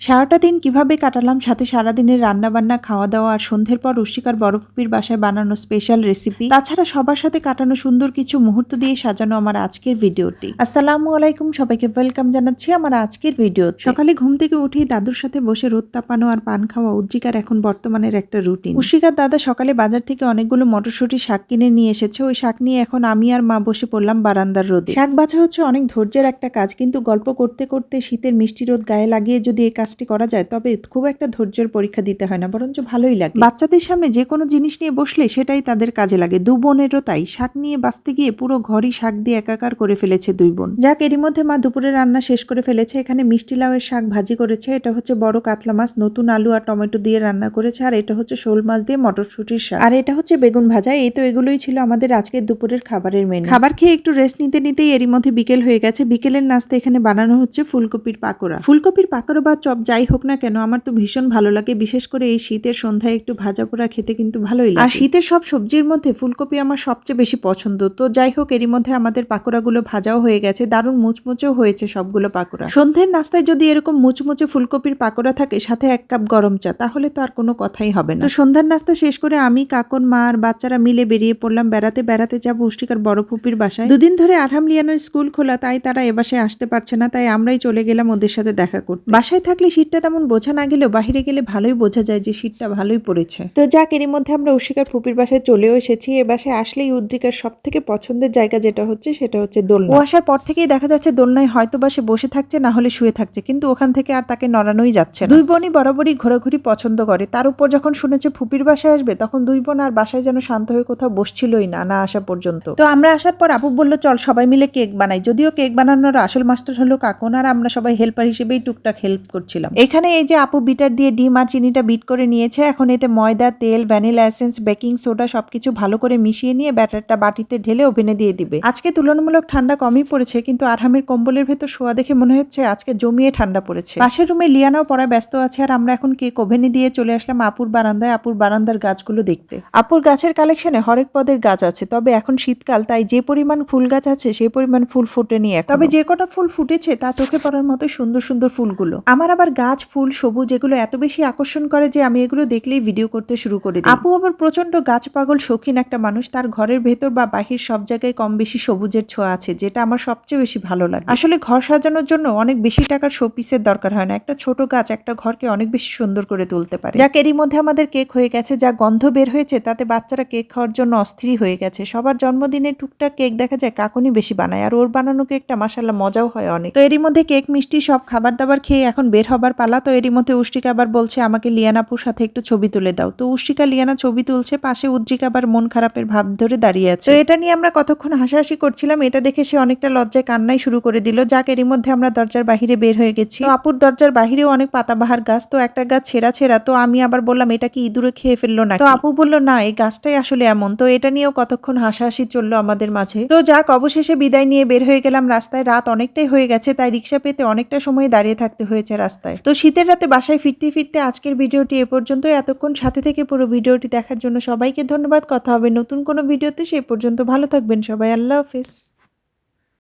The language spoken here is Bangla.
সারাটা দিন কিভাবে কাটালাম, সাথে সারাদিনের রান্নাবান্না, খাওয়া দাওয়া আর সন্ধ্যের পর রুশিকার বড় ফুপির বাসায় বানানো স্পেশাল রেসিপি, তাছাড়া সবার সাথে কাটানো সুন্দর কিছু মুহূর্ত দিয়ে সাজানো আমার আজকের ভিডিওটি। আসসালামু আলাইকুম, সবাইকে ওয়েলকাম জানাচ্ছি আমার আজকের ভিডিও। সকালে ঘুম থেকে উঠেই দাদুর সাথে বসে রোদ তাপানো আর পান খাওয়া উজ্জিকার এখন বর্তমানের একটা রুটিন। উশিকার দাদা সকালে বাজার থেকে অনেকগুলো মটরশুঁটি শাক কিনে নিয়ে এসেছে। ওই শাক নিয়ে এখন আমি আর মা বসে পড়লাম বারান্দার রোদে। শাক বাছা হচ্ছে অনেক ধৈর্যের একটা কাজ, কিন্তু গল্প করতে করতে শীতের মিষ্টি রোদ গায়ে লাগিয়ে যদি এই কাজটি করা যায় তবে খুব একটা ধৈর্যের পরীক্ষা দিতে হয় না, বরঞ্চ ভালোই লাগে। বাচ্চাদের সামনে যে কোনো জিনিস নিয়ে বসলে সেটাই তাদের কাজে লাগে। দু বোনেরও তাই। শাক নিয়ে বাঁচতে গিয়ে পুরো ঘরই শাক দিয়ে একাকার করে ফেলেছে দুই বোন। যাক, এরই মধ্যে মা দুপুরে রান্না শেষ করে ফেলেছে। এখানে মিষ্টি লাউয়ের শাক ভাজি করেছে, এটা হচ্ছে বড় কাতলা মাছ নতুন আলু আর টমেটো দিয়ে রান্না করেছে, আর এটা হচ্ছে শোল মাছ দিয়ে মটরশুঁটির শাক, আর এটা হচ্ছে বেগুন ভাজা। এই তো এগুলোই ছিল আমাদের আজকের দুপুরের খাবারের মেনু। খাবার খেয়ে একটু রেস্ট নিতে নিতেই এরই মধ্যে বিকেল হয়ে গেছে। বিকেলের নাস্তা এখানে বানানো হচ্ছে ফুলকপির পাকোড়া। ফুলকপির পাকোড়া বা চপ যাই হোক না কেন, আমার তো ভীষণ ভালো লাগে। বিশেষ করে এই শীতের সন্ধ্যায় একটু ভাজা পোড়া খেতে কিন্তু ভালোই লাগে। আর শীতের সব সবজির মধ্যে ফুলকপি আমার সবচেয়ে বেশি পছন্দ। তো যাই হোক, এরই মধ্যে আমাদের পাকোড়াগুলো ভাজাও হয়ে গেছে, দারুণ মুচমুচেও হয়েছে সবগুলো পাকোড়া। সন্ধ্যের নাস্তায় যদি এরকম মুচমুচে ফুলকপির পাকোড়া থাকে, সাথে 1 কাপ গরম চা, তাহলে তো আর কোনো কথাই হবে না। তো সন্ধ্যার নাস্তা শেষ করে আমি, কাকন, মা আর বাচ্চারা মিলে বেরিয়ে পড়লাম বেড়াতে। বেড়াতে যাবো পুষ্টিকার বড় ফুপির বাসায়। দুদিন ধরে আরহাম লিয়ানার স্কুল খোলা, তাই তারা এ বাসায় আসতে পারছে না, তাই আমরাই চলে গেলাম ওদের সাথে দেখা করতে। বাসায় থাকলে শীতটা তেমন বোঝা না গেলেও বাহিরে গেলে ভালোই বোঝা যায় যে শীতটা ভালোই পড়েছে। তো যাক, এরই মধ্যে আমরা উশিকার ফুপির বাসায় চলেও এসেছি। এ বাসায় আসলেই উদ্রিকার সব থেকে পছন্দের জায়গা যেটা হচ্ছে সেটা হচ্ছে দোলনা। ও আসার পর থেকেই দেখা যাচ্ছে দোলনায় হয়তো বা সে বসে থাকছে, না হলে শুয়ে থাকছে, কিন্তু ওখান থেকে আর তাকে নড়ানোই যাচ্ছে না। দুই বোনই বরাবরই ঘোরাঘুরি পছন্দ করে। তার উপর যখন শুনেছে ফুপির বাসায় আসবে, তখন দুই বোন আর বাসায় যেন শান্ত হয়ে কোথাও বসছিলই না, না আসা পর্যন্ত। তো আমরা আসার পর আপু বলল চল সবাই মিলে কেক বানাই। যদিও কেক বানানোর আসল মাস্টার হলো কাকন, আর আমরা সবাই হেল্পার হিসেবেই টুকটাক হেল্প করছিলাম। এখানে এই যে আপু বিটার দিয়ে ডিম আর চিনিটা বিট করে নিয়েছে। এখন এতে ময়দা, তেল, ভ্যানিলা এসেন্স, বেকিং সোডা সবকিছু ভালো করে মিশিয়ে নিয়ে ব্যাটারটা বাটিতে ঢেলে ওভেনে দিয়ে দিবে। আজকে তুলনামূলক ঠান্ডা কমই পড়েছে, কিন্তু আরহামের কম্বলের ভেতর শোয়া দেখে মনে হচ্ছে আজকে জমিয়ে ঠান্ডা পড়েছে। পাশের রুমে লিয়ানাও পড়ায় ব্যস্ত আছে, আর আমরা এখন কেক ওভেনে দিয়ে চলে আসলাম আপুর বারান্দায় আপুর বারান্দার গাছগুলো দেখতে। আপুর গাছের কালেকশনে হরেক পদের গাছ আছে, তবে এখন শীতকাল, তাই যে পরিমাণ ফুল গাছ আছে সেই পরিমাণ ফুল ফোটেনি এখন। তবে যে কটা ফুল ফুটেছে তা চোখে পড়ার মতো সুন্দর সুন্দর ফুলগুলো। আমার আবার গাছ, ফুল, সবুজ এগুলো এত বেশি আকর্ষণ করে যে আমি এগুলো দেখলেই ভিডিও করতে শুরু করে দিই। আপু আবার প্রচন্ড গাছ পাগল, শৌখিন একটা মানুষ। তার ঘরের ভেতর বা বাহির সব জায়গায় কম বেশি সবুজের ছোঁয়া আছে, যেটা আমার সবচেয়ে বেশি ভালো লাগে। আসলে ঘর সাজানোর জন্য অনেক বেশি টাকার শোপিসের দরকার হয় না, একটা ছোট গাছ একটা ঘরকে অনেক বেশি সুন্দর করে তুলতে পারে। যাক, এরই মধ্যে আমাদের কেক হয়ে গেছে। যা গন্ধ বের হয়েছে তাতে বাচ্চারা কেক খাওয়ার জন্য অস্থির হয়ে গেছে। সবার জন্মদিনে টুকটাক কেক দেখা যায় কাকুনি বেশি বানায়, আর ওর বানানো কেকটা মাশাআল্লাহ মজাও হয় অনেক। তো এরই মধ্যে কেক, মিষ্টি সব খাবার দাবার খেয়ে এখন বের হবার পালা। তো এরই মধ্যে উষ্টিকা আবার বলছে আমাকে লিয়ানাপুর সাথে একটু ছবি তুলে দাও। তো উষ্টিকা লিয়ানা ছবি তুলছে, পাশে উদ্রিকা আবার মন খারাপের ভাব ধরে দাঁড়িয়ে আছে। তো এটা নিয়ে আমরা কতক্ষণ হাসাহাসি করছিলাম, এটা দেখে সে অনেকটা লজ্জায় কান্নাই শুরু করে দিল। যাক, এরই মধ্যে আমরা দরজার বাহিরে বের হয়ে গেছি। তো আপুর দরজার বাহিরেও অনেক পাতাবাহার গাছ, তো একটা গাছ ছেঁড়া ছেঁড়া। তো আমি আবার বললাম এটা কি ইঁদুরে খেয়ে ফেললো না? তো আপু বললো না, এই গাছটাই আসলে এমন। তো এটা নিয়েও কতক্ষণ হাসাহাসি চললো আমাদের মাঝে। তো যাক, অবশেষে বিদায় নিয়ে বের হয়ে গেলাম রাস্তায়। রাত অনেকটাই হয়ে গেছে, তাই রিক্সা পেতে অনেকটা সময় দাঁড়িয়ে থাকতে হয়েছে রাস্তায়। তো শীতের রাতে বাসায় ফিরতে ফিরতে আজকের ভিডিওটি এ পর্যন্ত। এতক্ষণ সাথে থেকে পুরো ভিডিওটি দেখার জন্য সবাইকে ধন্যবাদ। কথা হবে নতুন কোনো ভিডিওতে, সেই পর্যন্ত ভালো থাকবেন সবাই। আল্লাহ হাফেজ।